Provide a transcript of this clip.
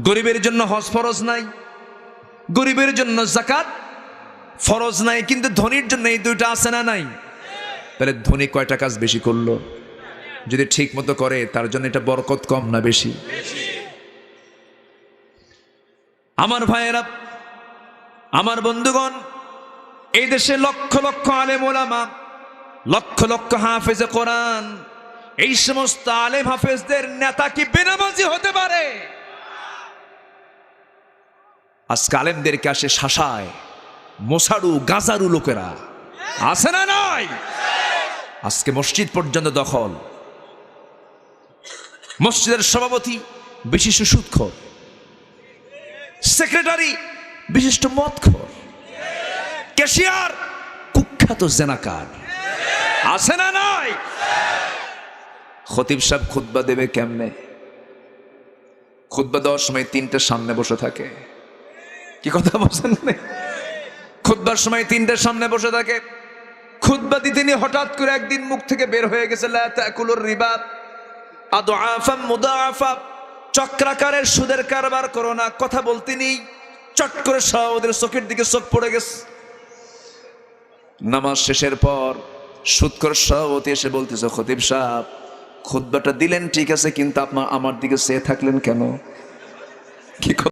গরিবের জন্য হজ ফরজ নাই, গরিবের জন্য যাকাত ফরজ নাই, কিন্তু ধনীর জন্য এই দুইটা আছে না নাই? তাহলে ধনী কয়টা কাজ বেশি করলো? যদি ঠিক মতো করে তার জন্য এটা বরকত কম না বেশি? আমার ভাইয়েরা, আমার বন্ধুগণ, এই দেশে লক্ষ লক্ষ আলেম ওলামা, লক্ষ লক্ষ হাফেজে কোরআন, এই সমস্ত আলেম হাফেজদের নেতা কি বেনামাজি হতে পারে? আজকে আলেমদেরকে আসে শাসায় মোসাড়ু গাজারু লোকেরা, আছে না নাই? আজকে মসজিদ পর্যন্ত দখল, মসজিদের সভাপতি বিশিষ্ট সুদখোর, সেক্রেটারি বিশিষ্ট মদখোর, ক্যাশিয়ার কুখ্যাত জেনাকার, আছে না নাই? খতিব সাহেব খুতবা দেবে কেমনে? খুতবা দেওয়ার সময় তিনটার সামনে বসে থাকে। কি কথা বলছেন? খুতবার সময় তিনটার সামনে বসে থাকে। খুতবা দিতে নিয়ে হঠাৎ করে একদিন মুখ থেকে বের হয়ে গেছে লা তাকুলুর রিবা আদআফাম মুদাআফা, চক্রাকারের সুদের কারবার করো না। কথা বলতে নেই, চট করে ওদের চোখের দিকে চোখ পড়ে গেছে। নামাজ শেষের পর সুদখোর সভাপতি এসে বলতেছে, খতিব সাহেব খুতবাটা দিলেন ঠিক আছে, কিন্তু আপনার আমার দিকে চেয়ে থাকলেন কেন? কি